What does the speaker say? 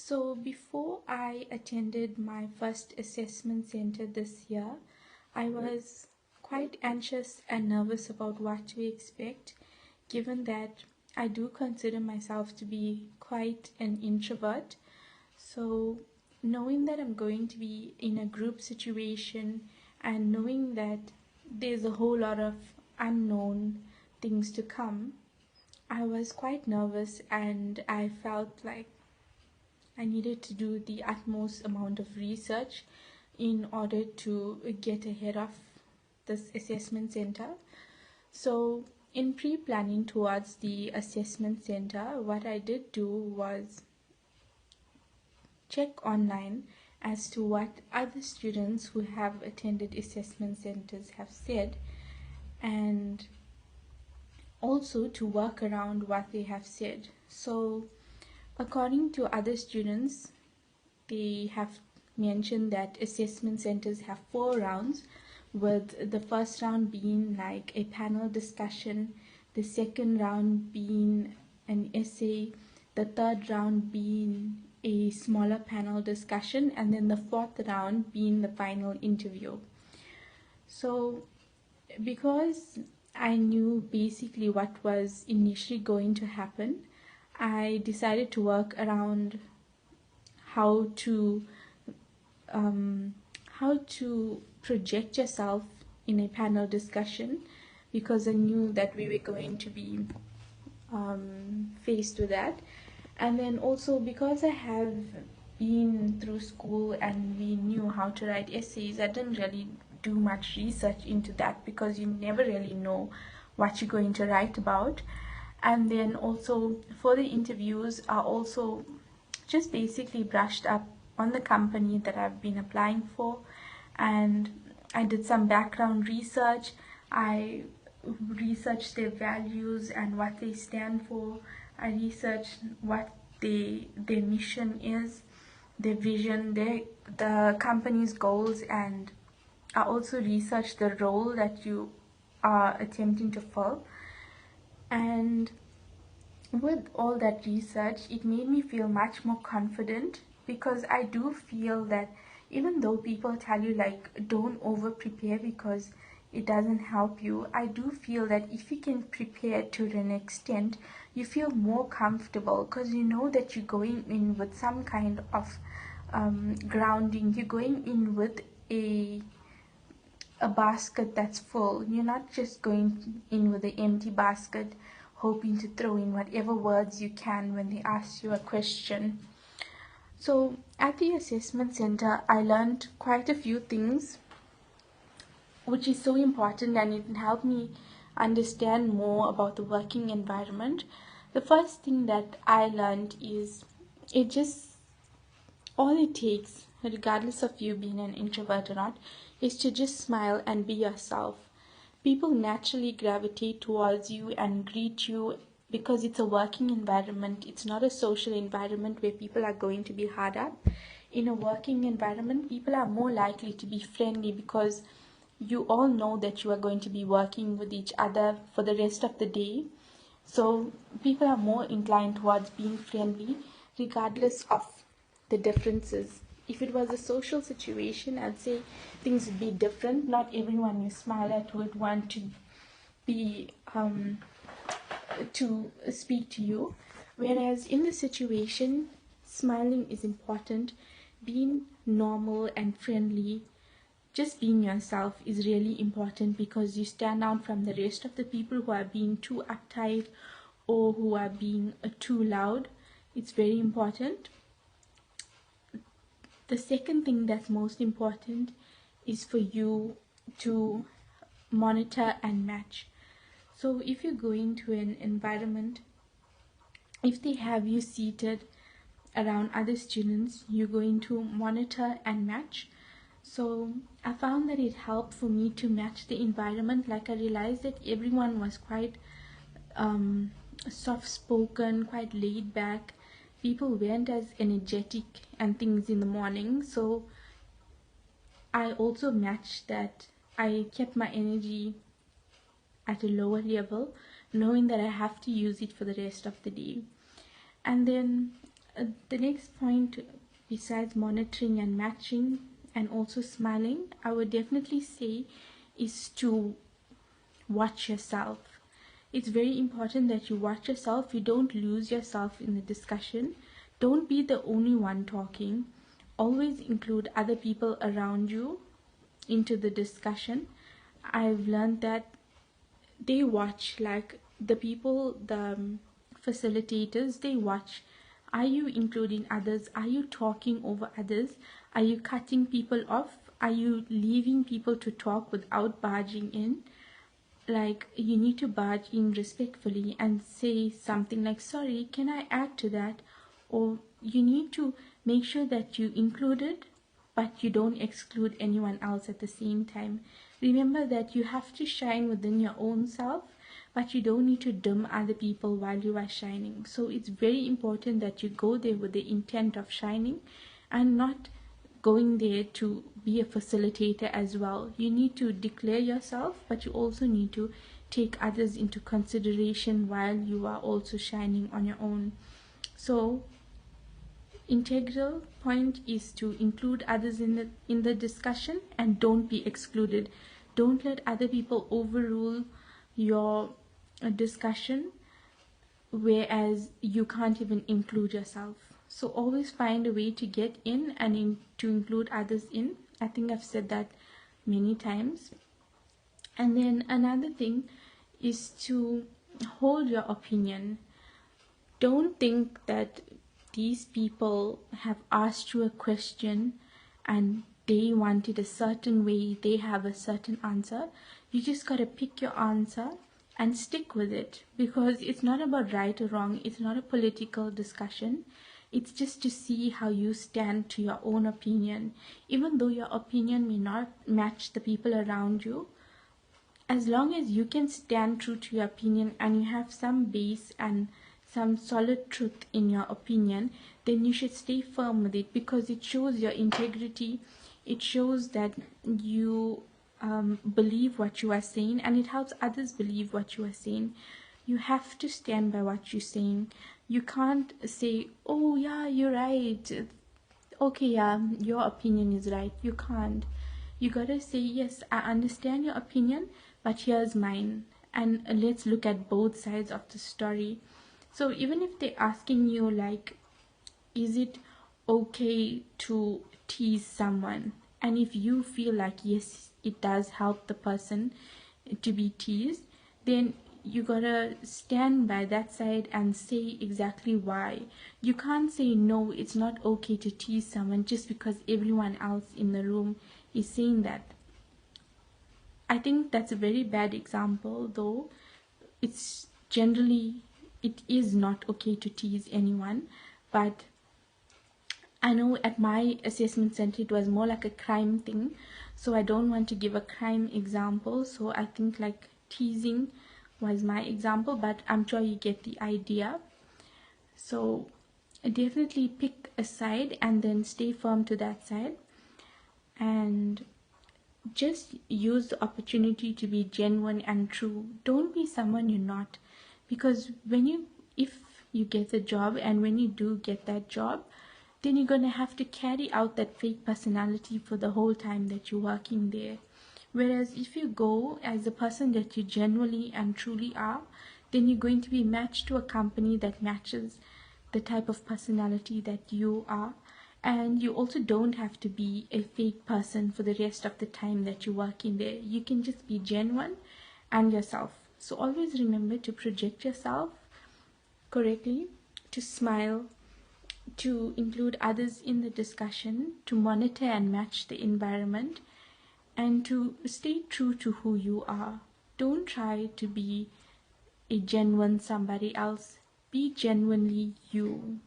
So before I attended my first assessment center this year, I was quite anxious and nervous about what to expect, given that I do consider myself to be quite an introvert. So knowing that I'm going to be in a group situation and knowing that there's a whole lot of unknown things to come, I was quite nervous and I felt like I needed to do the utmost amount of research in order to get ahead of this assessment center. So, in pre planning towards the assessment center, what I did do was check online as to what other students who have attended assessment centers have said, and also to work around what they have said. So, according to other students, they have mentioned that assessment centers have 4 rounds, with the first round being like a panel discussion, the second round being an essay, the third round being a smaller panel discussion, and then the fourth round being the final interview. So, because I knew basically what was initially going to happen, I decided to work around how to um, how to project yourself in a panel discussion, because I knew that we were going to be faced with that. And then also because I have been through school and we knew how to write essays, I didn't really do much research into that because you never really know what you're going to write about. And then also for the interviews, I also just basically brushed up on the company that I've been applying for, and I did some background research. I researched their values and what they stand for. I researched what their mission is, their vision, the company's goals, and I also researched the role that you are attempting to fill. And with all that research, it made me feel much more confident, because I do feel that even though people tell you like don't over prepare because it doesn't help you, I do feel that if you can prepare to an extent, you feel more comfortable because you know that you're going in with some kind of grounding. You're going in with a basket that's full. You're not just going in with an empty basket hoping to throw in whatever words you can when they ask you a question. So at the assessment center, I learned quite a few things, which is so important, and it helped me understand more about the working environment. The first thing that I learned is it just all it takes, regardless of you being an introvert or not, is to just smile and be yourself. People naturally gravitate towards you and greet you because it's a working environment. It's not a social environment where people are going to be hard up. In a working environment, people are more likely to be friendly because you all know that you are going to be working with each other for the rest of the day. So people are more inclined towards being friendly regardless of the differences. If it was a social situation, I'd say things would be different. Not everyone you smile at would want to be to speak to you. Whereas in the situation, smiling is important. Being normal and friendly, just being yourself is really important because you stand out from the rest of the people who are being too uptight or who are being too loud. It's very important. The second thing that's most important is for you to monitor and match. So if you go into an environment, if they have you seated around other students, you're going to monitor and match. So I found that it helped for me to match the environment. Like I realized that everyone was quite soft spoken, quite laid back. People weren't as energetic and things in the morning. So I also matched that. I kept my energy at a lower level, knowing that I have to use it for the rest of the day. And then The next point, besides monitoring and matching and also smiling, I would definitely say is to watch yourself. It's very important that you watch yourself. You don't lose yourself in the discussion. Don't be the only one talking. Always include other people around you into the discussion. I've learned that they watch, like the people, the facilitators, they watch. Are you including others? Are you talking over others? Are you cutting people off? Are you leaving people to talk without barging in? Like, you need to barge in respectfully and say something like, sorry, can I add to that? Or you need to make sure that you include it, but you don't exclude anyone else at the same time. Remember that you have to shine within your own self, but you don't need to dim other people while you are shining. So it's very important that you go there with the intent of shining and not going there to be a facilitator as well. You need to declare yourself, but you also need to take others into consideration while you are also shining on your own. So integral point is to include others in the discussion and don't be excluded. Don't let other people overrule your discussion, whereas you can't even include yourself. So always find a way to get in and to include others in. I think I've said that many times. And then another thing is to hold your opinion. Don't think that these people have asked you a question and they want it a certain way, they have a certain answer. You just gotta pick your answer and stick with it, because it's not about right or wrong. It's not a political discussion. It's just to see how you stand to your own opinion. Even though your opinion may not match the people around you, as long as you can stand true to your opinion and you have some base and some solid truth in your opinion, then you should stay firm with it, because it shows your integrity. It shows that you believe what you are saying, and it helps others believe what you are saying. You have to stand by what you're saying. You can't say, oh yeah, you're right, okay, yeah, your opinion is right. You can't. You gotta say, yes, I understand your opinion, but here's mine, and let's look at both sides of the story. So even if they're asking you, like, is it okay to tease someone, and if you feel like yes, it does help the person to be teased, then you gotta stand by that side and say exactly why. You can't say no, it's not okay to tease someone just because everyone else in the room is saying that. I think that's a very bad example, though. It's generally, it is not okay to tease anyone, but I know at my assessment center it was more like a crime thing, so I don't want to give a crime example. So I think like teasing was my example, but I'm sure you get the idea. So definitely pick a side and then stay firm to that side, and just use the opportunity to be genuine and true. Don't be someone you're not, because if you get the job, and when you do get that job, then you're going to have to carry out that fake personality for the whole time that you're working there. Whereas if you go as the person that you genuinely and truly are, then you're going to be matched to a company that matches the type of personality that you are. And you also don't have to be a fake person for the rest of the time that you work in there. You can just be genuine and yourself. So always remember to project yourself correctly, to smile, to include others in the discussion, to monitor and match the environment, and to stay true to who you are. Don't try to be a genuine somebody else. Be genuinely you.